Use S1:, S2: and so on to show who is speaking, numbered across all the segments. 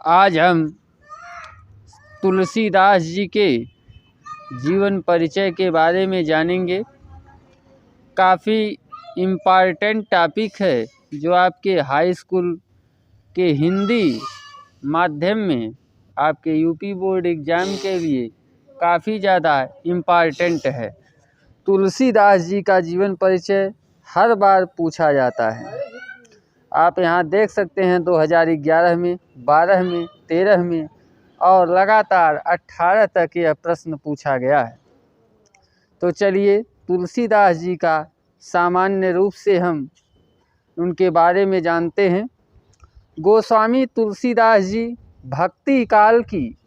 S1: आज हम तुलसीदास जी के जीवन परिचय के बारे में जानेंगे। काफ़ी इम्पॉर्टेंट टॉपिक है जो आपके हाई स्कूल के हिंदी माध्यम में आपके यूपी बोर्ड एग्ज़ाम के लिए काफ़ी ज़्यादा इम्पॉर्टेंट है। तुलसीदास जी का जीवन परिचय हर बार पूछा जाता है। आप यहाँ देख सकते हैं 2011 में, 12 में, 13 में और लगातार 18 तक यह प्रश्न पूछा गया है। तो चलिए तुलसीदास जी का सामान्य रूप से हम उनके बारे में जानते हैं। गोस्वामी तुलसीदास जी भक्ति काल की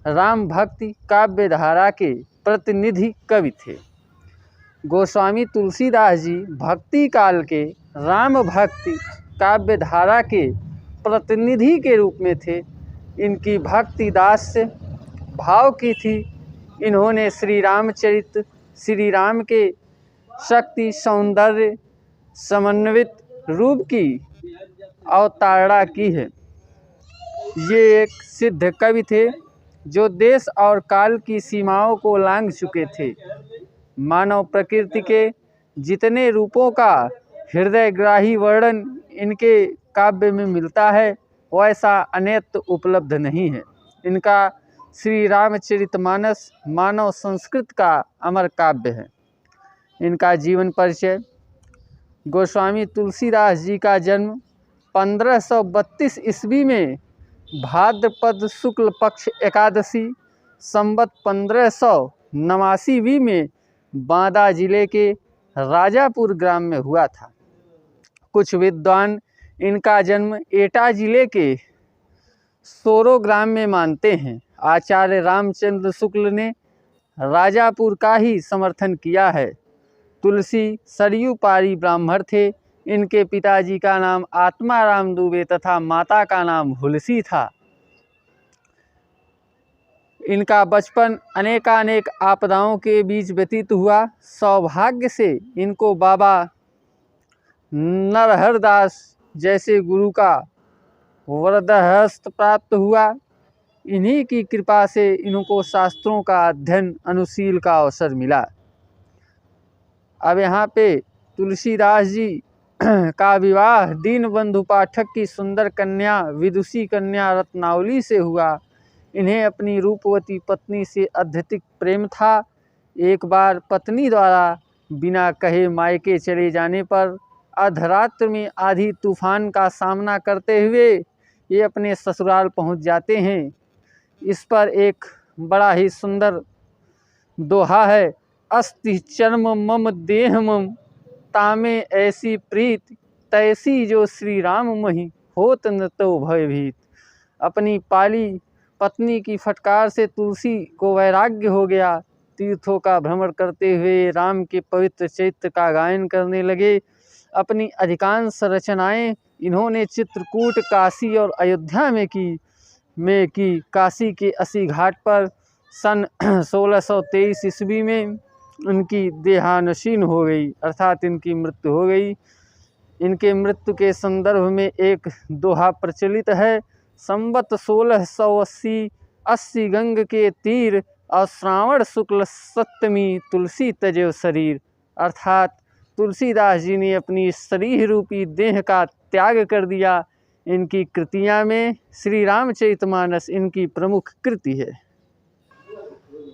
S1: राम भक्ति काव्य धारा के प्रतिनिधि कवि थे। गोस्वामी तुलसीदास जी भक्ति काल के राम भक्ति काव्य धारा के प्रतिनिधि के रूप में थे। इनकी भक्ति दास्य भाव की थी। इन्होंने श्री रामचरित श्री राम के शक्ति सौंदर्य समन्वित रूप की अवतारणा की है। ये एक सिद्ध कवि थे जो देश और काल की सीमाओं को लांघ चुके थे। मानव प्रकृति के जितने रूपों का हृदयग्राही वर्णन इनके काव्य में मिलता है वैसा अन्यत्र उपलब्ध नहीं है। इनका श्री रामचरितमानस मानव संस्कृत का अमर काव्य है। इनका जीवन परिचय। गोस्वामी तुलसीदास जी का जन्म 1532 ईस्वी में भाद्रपद शुक्ल पक्ष एकादशी संवत 1589 में बांदा जिले के राजापुर ग्राम में हुआ था। कुछ विद्वान इनका जन्म एटा जिले के सोरो ग्राम में मानते हैं। आचार्य रामचंद्र शुक्ल ने राजापुर का ही समर्थन किया है। तुलसी सरयू पारी ब्राह्मण थे। इनके पिताजी का नाम आत्माराम दुबे तथा माता का नाम हुलसी था। इनका बचपन अनेकानेक आपदाओं के बीच व्यतीत हुआ। सौभाग्य से इनको बाबा नरहरदास जैसे गुरु का वरदहस्त प्राप्त हुआ। इन्हीं की कृपा से इनको शास्त्रों का अध्ययन अनुशील का अवसर मिला। अब यहाँ पे तुलसीदास जी का विवाह दीनबंधु पाठक की सुंदर कन्या विदुषी कन्या रत्नावली से हुआ। इन्हें अपनी रूपवती पत्नी से अत्यधिक प्रेम था। एक बार पत्नी द्वारा बिना कहे मायके चले जाने पर अर्धरात्र में आधी तूफान का सामना करते हुए ये अपने ससुराल पहुंच जाते हैं। इस पर एक बड़ा ही सुंदर दोहा है। अस्ति चर्म मम देह मम तामे ऐसी प्रीत तैसी जो श्री राम मही होत न तो भयभीत। अपनी पाली पत्नी की फटकार से तुलसी को वैराग्य हो गया। तीर्थों का भ्रमण करते हुए राम के पवित्र चरित्र का गायन करने लगे। अपनी अधिकांश रचनाएं इन्होंने चित्रकूट काशी और अयोध्या में की। काशी के अस्सी घाट पर सन 1623 ईस्वी में उनकी देहानशीन हो गई, अर्थात इनकी मृत्यु हो गई। इनके मृत्यु के संदर्भ में एक दोहा प्रचलित है। संवत 1680 गंग के तीर और श्रावण शुक्ल सप्तमी तुलसी तजेव शरीर। अर्थात तुलसीदास जी ने अपनी शरीर रूपी देह का त्याग कर दिया। इनकी कृतियां में श्री रामचरितमानस इनकी प्रमुख कृति है।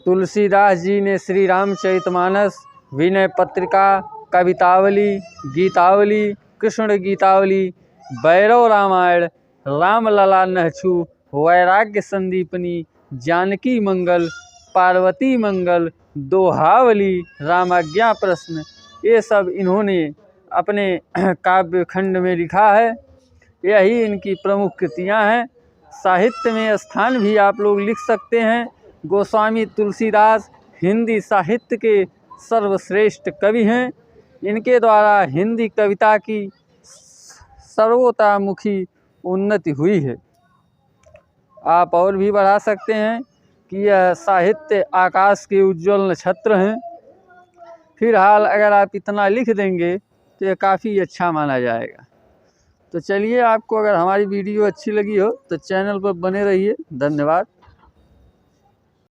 S1: तुलसीदास जी ने श्री रामचरितमानस, विनय पत्रिका, कवितावली, गीतावली, कृष्ण गीतावली, भैरव रामायण, रामलला नहछु, वैराग्य संदीपनी, जानकी मंगल, पार्वती मंगल, दोहावली, रामाज्ञा प्रश्न, ये सब इन्होंने अपने काव्य खंड में लिखा है। यही इनकी प्रमुख कृतियाँ हैं। साहित्य में स्थान भी आप लोग लिख सकते हैं। गोस्वामी तुलसीदास हिंदी साहित्य के सर्वश्रेष्ठ कवि हैं। इनके द्वारा हिंदी कविता की सर्वतोमुखी उन्नति हुई है। आप और भी बढ़ा सकते हैं कि यह साहित्य आकाश के उज्ज्वल नक्षत्र हैं। फिलहाल अगर आप इतना लिख देंगे तो यह काफ़ी अच्छा माना जाएगा। तो चलिए, आपको अगर हमारी वीडियो अच्छी लगी हो तो चैनल पर बने रहिए। धन्यवाद।